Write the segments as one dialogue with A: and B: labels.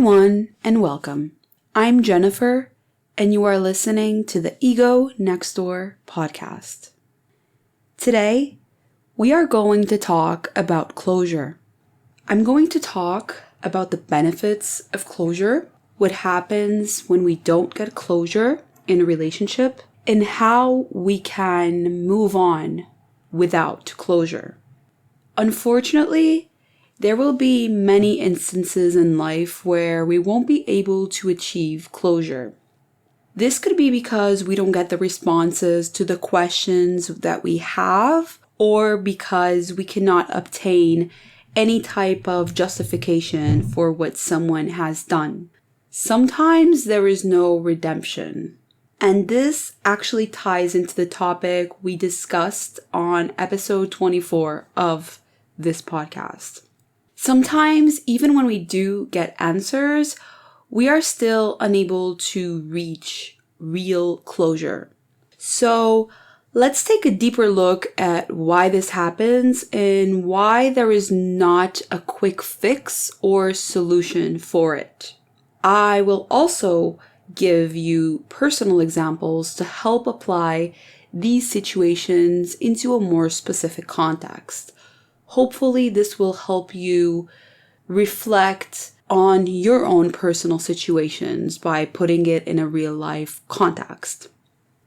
A: everyone, and welcome. I'm Jennifer, and you are listening to the Ego Next Door podcast. Today, we are going to talk about closure. I'm going to talk about the benefits of closure, what happens when we don't get closure in a relationship, and how we can move on without closure. Unfortunately, there will be many instances in life where we won't be able to achieve closure. This could be because we don't get the responses to the questions that we have, or because we cannot obtain any type of justification for what someone has done. Sometimes there is no redemption. And this actually ties into the topic we discussed on episode 24 of this podcast. Sometimes, even when we do get answers, we are still unable to reach real closure. So let's take a deeper look at why this happens and why there is not a quick fix or solution for it. I will also give you personal examples to help apply these situations into a more specific context. Hopefully, this will help you reflect on your own personal situations by putting it in a real life context.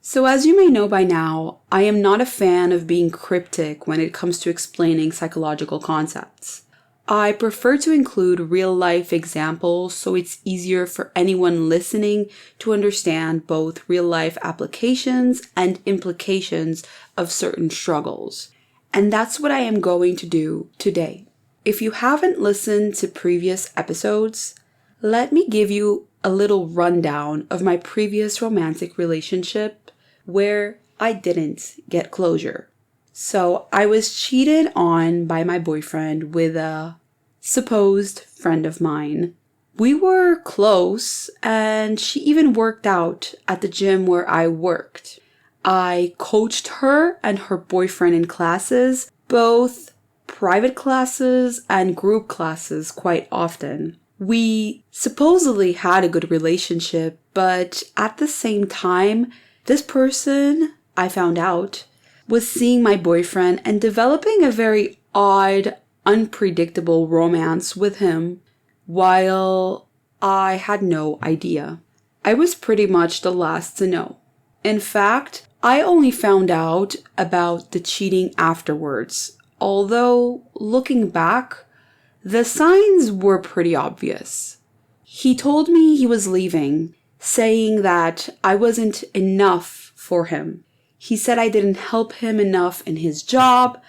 A: So as you may know by now, I am not a fan of being cryptic when it comes to explaining psychological concepts. I prefer to include real life examples so it's easier for anyone listening to understand both real life applications and implications of certain struggles. And that's what I am going to do today. If you haven't listened to previous episodes, let me give you a little rundown of my previous romantic relationship where I didn't get closure. So I was cheated on by my boyfriend with a supposed friend of mine. We were close, and she even worked out at the gym where I worked. I coached her and her boyfriend in classes, both private classes and group classes, quite often. We supposedly had a good relationship, but at the same time, this person, I found out, was seeing my boyfriend and developing a very odd, unpredictable romance with him, while I had no idea. I was pretty much the last to know. In fact, I only found out about the cheating afterwards, although looking back, the signs were pretty obvious. He told me he was leaving, saying that I wasn't enough for him. He said I didn't help him enough in his job,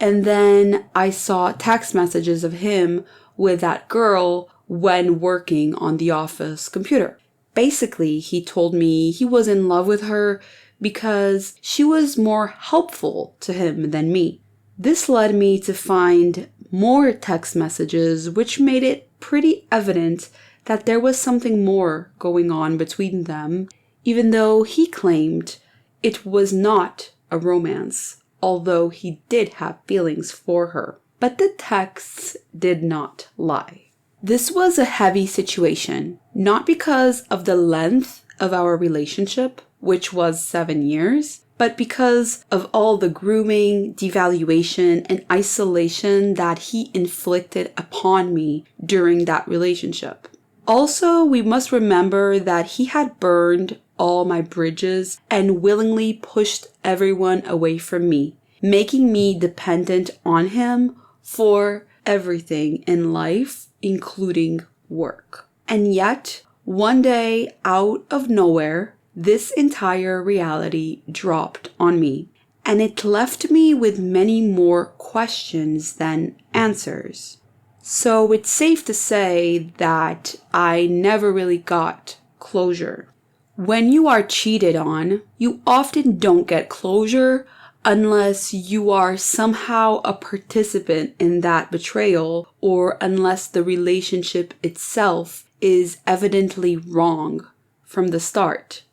A: and then I saw text messages of him with that girl when working on the office computer. Basically, he told me he was in love with her because she was more helpful to him than me. This led me to find more text messages, which made it pretty evident that there was something more going on between them, even though he claimed it was not a romance, although he did have feelings for her. But the texts did not lie. This was a heavy situation, not because of the length of our relationship, which was 7 years, but because of all the grooming, devaluation, and isolation that he inflicted upon me during that relationship. Also, we must remember that he had burned all my bridges and willingly pushed everyone away from me, making me dependent on him for everything in life, including work. And yet, one day, out of nowhere, this entire reality dropped on me, and it left me with many more questions than answers. So it's safe to say that I never really got closure. When you are cheated on, you often don't get closure unless you are somehow a participant in that betrayal, or unless the relationship itself is evidently wrong from the start.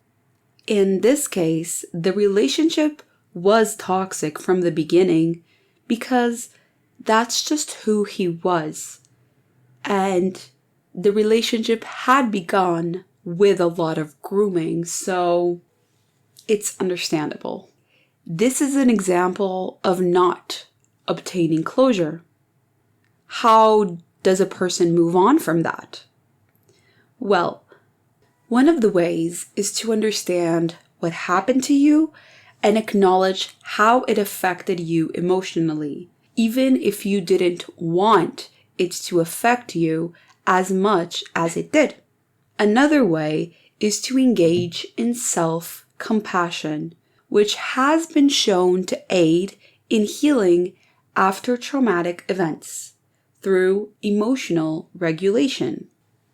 A: In this case, the relationship was toxic from the beginning because that's just who he was. And the relationship had begun with a lot of grooming, so it's understandable. This is an example of not obtaining closure. How does a person move on from that? Well, one of the ways is to understand what happened to you and acknowledge how it affected you emotionally, even if you didn't want it to affect you as much as it did. Another way is to engage in self-compassion, which has been shown to aid in healing after traumatic events through emotional regulation.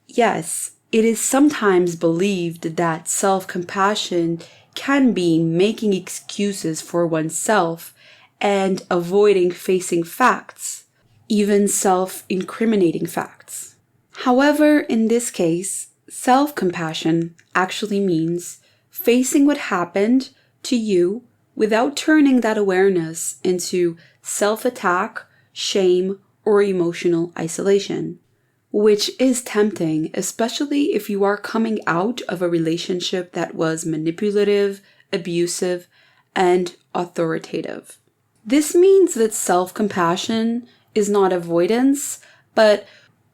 A: Yes, it is sometimes believed that self-compassion can be making excuses for oneself and avoiding facing facts, even self-incriminating facts. However, in this case, self-compassion actually means facing what happened to you without turning that awareness into self-attack, shame, or emotional isolation, which is tempting, especially if you are coming out of a relationship that was manipulative, abusive, and authoritative. This means that self-compassion is not avoidance, but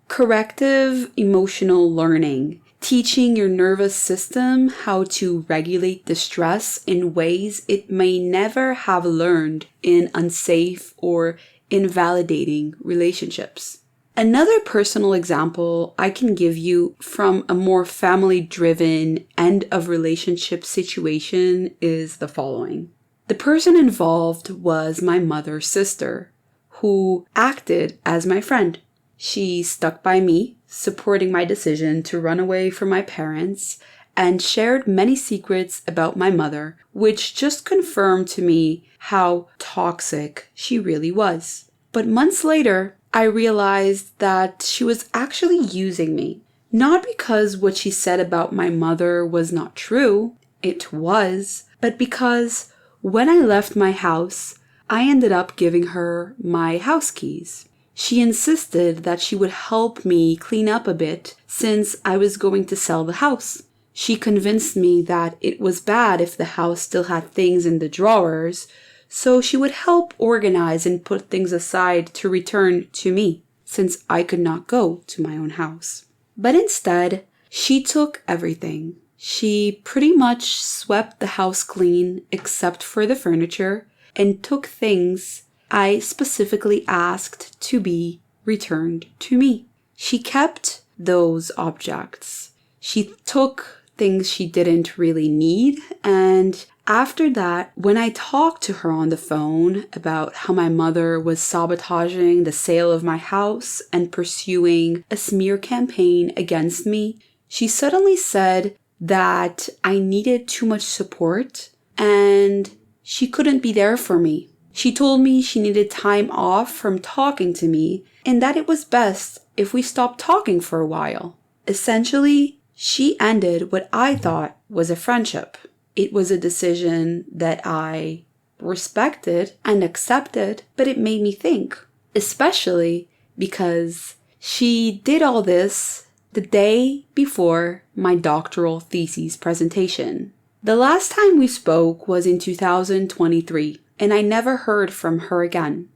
A: corrective emotional learning, teaching your nervous system how to regulate distress in ways it may never have learned in unsafe or invalidating relationships. Another personal example I can give you from a more family-driven end of relationship situation is the following. The person involved was my mother's sister, who acted as my friend. She stuck by me, supporting my decision to run away from my parents, and shared many secrets about my mother, which just confirmed to me how toxic she really was. But months later, I realized that she was actually using me. Not because what she said about my mother was not true, it was, but because when I left my house, I ended up giving her my house keys. She insisted that she would help me clean up a bit since I was going to sell the house. She convinced me that it was bad if the house still had things in the drawers, so she would help organize and put things aside to return to me, since I could not go to my own house. But instead, she took everything. She pretty much swept the house clean except for the furniture and took things I specifically asked to be returned to me. She kept those objects. She took things she didn't really need, and after that, when I talked to her on the phone about how my mother was sabotaging the sale of my house and pursuing a smear campaign against me, she suddenly said that I needed too much support and she couldn't be there for me. She told me she needed time off from talking to me and that it was best if we stopped talking for a while. Essentially, she ended what I thought was a friendship. It was a decision that I respected and accepted, but it made me think, especially because she did all this the day before my doctoral thesis presentation. The last time we spoke was in 2023, and I never heard from her again.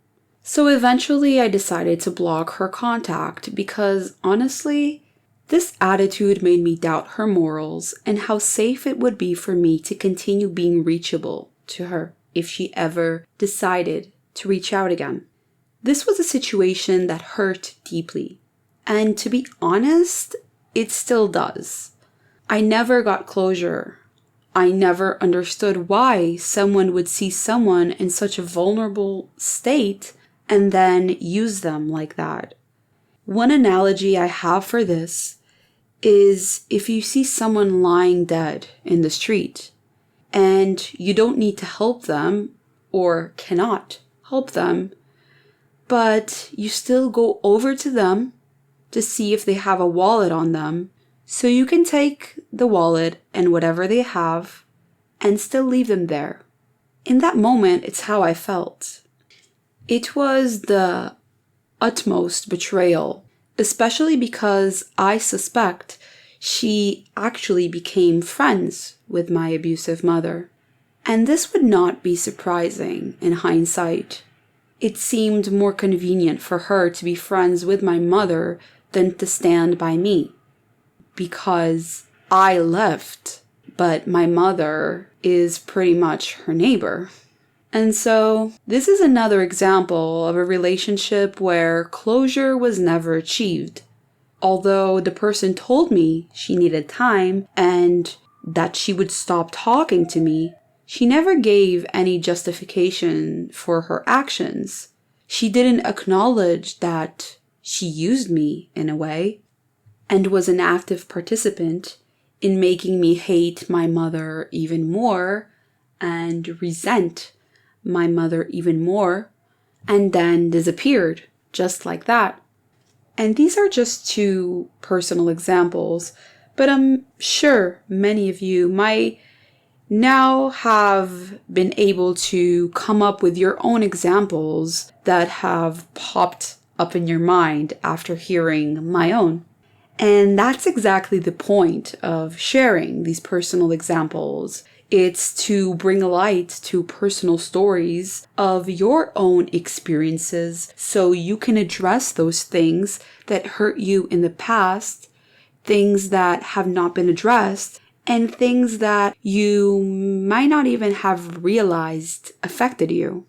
A: So eventually I decided to block her contact because honestly, this attitude made me doubt her morals and how safe it would be for me to continue being reachable to her if she ever decided to reach out again. This was a situation that hurt deeply. And to be honest, it still does. I never got closure. I never understood why someone would see someone in such a vulnerable state and then use them like that. One analogy I have for this is if you see someone lying dead in the street and you don't need to help them or cannot help them, but you still go over to them to see if they have a wallet on them, so you can take the wallet and whatever they have and still leave them there. In that moment, it's how I felt. It was the utmost betrayal especially because I suspect she actually became friends with my abusive mother. And this would not be surprising in hindsight. It seemed more convenient for her to be friends with my mother than to stand by me, because I left, but my mother is pretty much her neighbor. And so this is another example of a relationship where closure was never achieved. Although the person told me she needed time and that she would stop talking to me, she never gave any justification for her actions. She didn't acknowledge that she used me in a way and was an active participant in making me hate my mother even more and resent my mother even more, and then disappeared just like that. And these are just two personal examples, but I'm sure many of you might now have been able to come up with your own examples that have popped up in your mind after hearing my own. And that's exactly the point of sharing these personal examples. It's to bring light to personal stories of your own experiences so you can address those things that hurt you in the past, things that have not been addressed, and things that you might not even have realized affected you.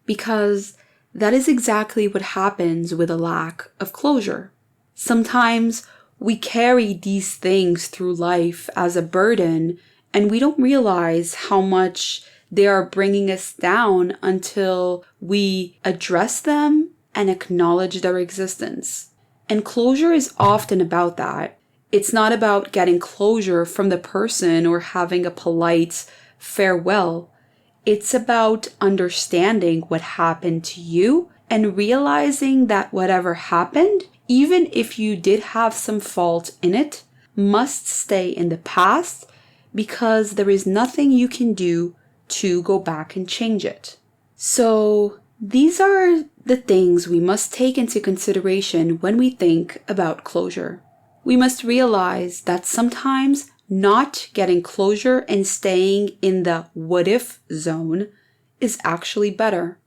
A: Because that is exactly what happens with a lack of closure. Sometimes we carry these things through life as a burden, and we don't realize how much they are bringing us down until we address them and acknowledge their existence. And closure is often about that. It's not about getting closure from the person or having a polite farewell. It's about understanding what happened to you and realizing that whatever happened, even if you did have some fault in it, must stay in the past because there is nothing you can do to go back and change it. So these are the things we must take into consideration when we think about closure. We must realize that sometimes not getting closure and staying in the what if zone is actually better.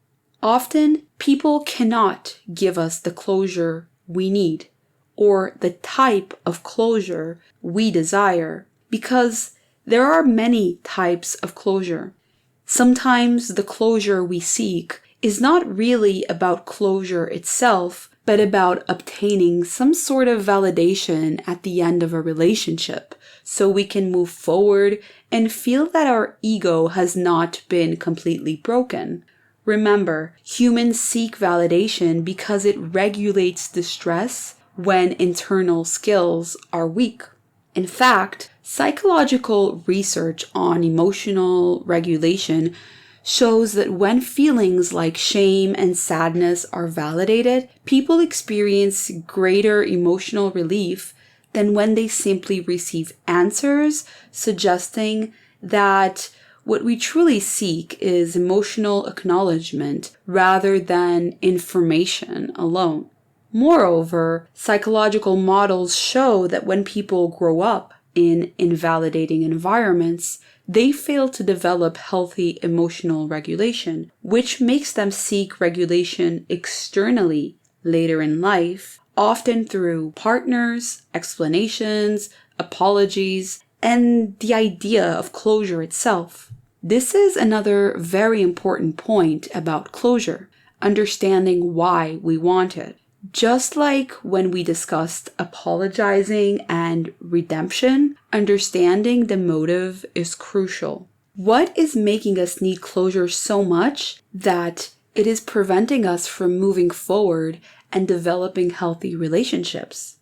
A: Often, people cannot give us the closure we need or the type of closure we desire because there are many types of closure. Sometimes the closure we seek is not really about closure itself, but about obtaining some sort of validation at the end of a relationship so we can move forward and feel that our ego has not been completely broken. Remember, humans seek validation because it regulates distress when internal skills are weak. In fact, psychological research on emotional regulation shows that when feelings like shame and sadness are validated, people experience greater emotional relief than when they simply receive answers suggesting that what we truly seek is emotional acknowledgement rather than information alone. Moreover, psychological models show that when people grow up in invalidating environments, they fail to develop healthy emotional regulation, which makes them seek regulation externally later in life, often through partners, explanations, apologies, and the idea of closure itself. This is another very important point about closure, understanding why we want it. Just like when we discussed apologizing and redemption, understanding the motive is crucial. What is making us need closure so much that it is preventing us from moving forward and developing healthy relationships?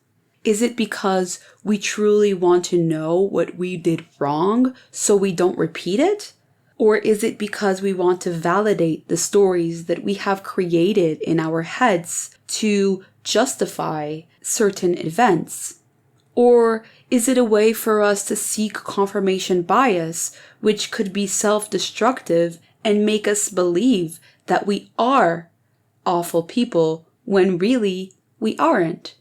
A: Is it because we truly want to know what we did wrong so we don't repeat it? Or is it because we want to validate the stories that we have created in our heads to justify certain events? Or is it a way for us to seek confirmation bias, which could be self-destructive and make us believe that we are awful people when really we aren't?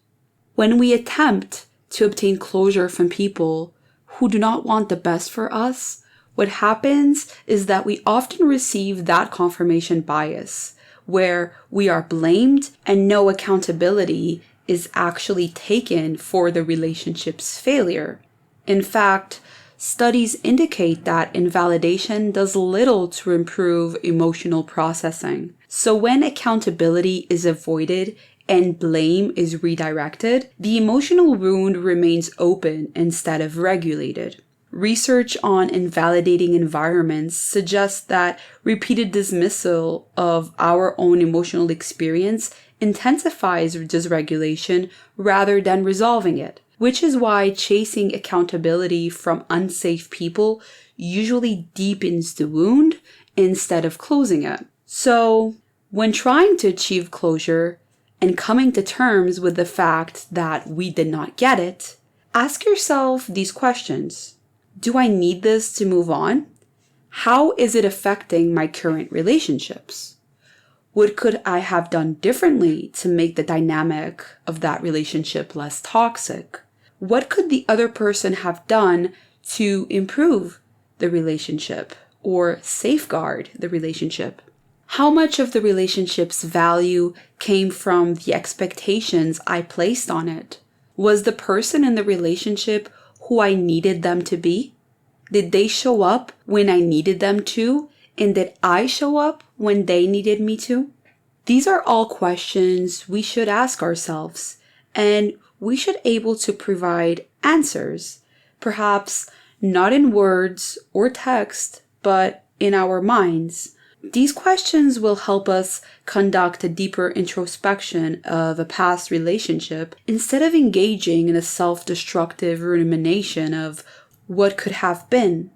A: When we attempt to obtain closure from people who do not want the best for us, what happens is that we often receive that confirmation bias, where we are blamed and no accountability is actually taken for the relationship's failure. In fact, studies indicate that invalidation does little to improve emotional processing. So when accountability is avoided and blame is redirected, the emotional wound remains open instead of regulated. Research on invalidating environments suggests that repeated dismissal of our own emotional experience intensifies dysregulation rather than resolving it, which is why chasing accountability from unsafe people usually deepens the wound instead of closing it. So, when trying to achieve closure and coming to terms with the fact that we did not get it, ask yourself these questions. Do I need this to move on? How is it affecting my current relationships? What could I have done differently to make the dynamic of that relationship less toxic? What could the other person have done to improve the relationship or safeguard the relationship? How much of the relationship's value came from the expectations I placed on it? Was the person in the relationship who I needed them to be? Did they show up when I needed them to? And did I show up when they needed me to? These are all questions we should ask ourselves, and we should be able to provide answers, perhaps not in words or text, but in our minds. These questions will help us conduct a deeper introspection of a past relationship instead of engaging in a self-destructive rumination of what could have been.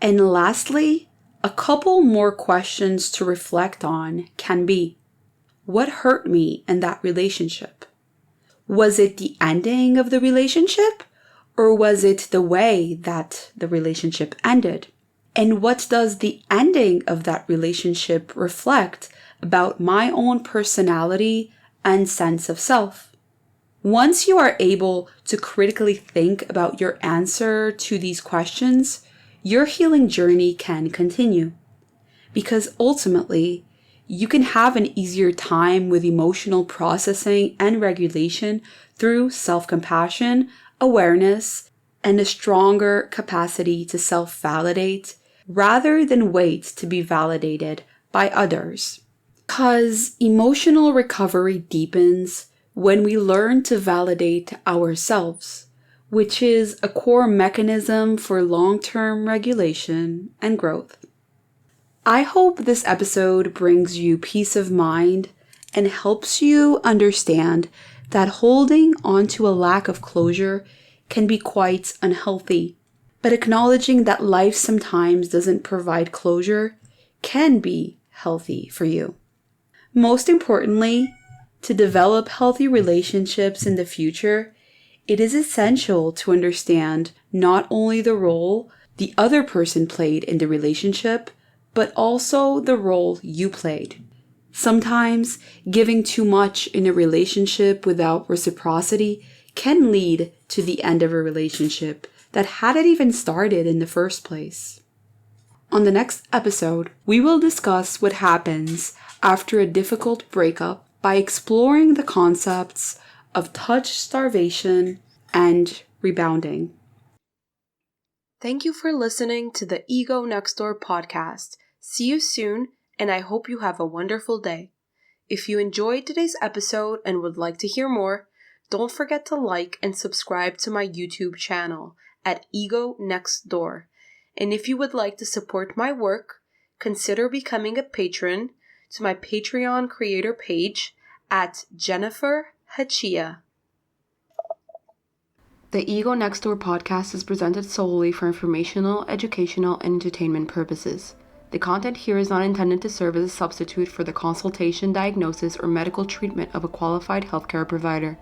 A: And lastly, a couple more questions to reflect on can be: what hurt me in that relationship? Was it the ending of the relationship, or was it the way that the relationship ended? And what does the ending of that relationship reflect about my own personality and sense of self? Once you are able to critically think about your answer to these questions, your healing journey can continue. Because ultimately, you can have an easier time with emotional processing and regulation through self-compassion, awareness, and a stronger capacity to self-validate rather than wait to be validated by others. Because emotional recovery deepens when we learn to validate ourselves, which is a core mechanism for long-term regulation and growth. I hope this episode brings you peace of mind and helps you understand that holding onto a lack of closure can be quite unhealthy. But acknowledging that life sometimes doesn't provide closure can be healthy for you. Most importantly, to develop healthy relationships in the future, it is essential to understand not only the role the other person played in the relationship, but also the role you played. Sometimes giving too much in a relationship without reciprocity can lead to the end of a relationship that hadn't even started in the first place. On the next episode, we will discuss what happens after a difficult breakup by exploring the concepts of touch starvation and rebounding. Thank you for listening to the Ego Next Door podcast. See you soon, and I hope you have a wonderful day. If you enjoyed today's episode and would like to hear more, don't forget to like and subscribe to my YouTube channel at Ego Next Door. And if you would like to support my work, consider becoming a patron to my Patreon creator page at Jennifer Hachia. The Ego Next Door podcast is presented solely for informational, educational, and entertainment purposes. The content here is not intended to serve as a substitute for the consultation, diagnosis, or medical treatment of a qualified healthcare provider.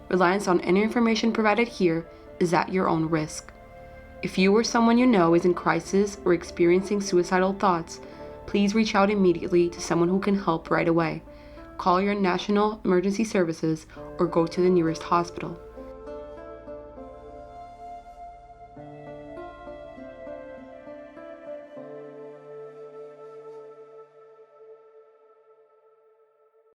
A: Reliance on any information provided here is at your own risk. If you or someone you know is in crisis or experiencing suicidal thoughts, please reach out immediately to someone who can help right away. Call your national emergency services or go to the nearest hospital.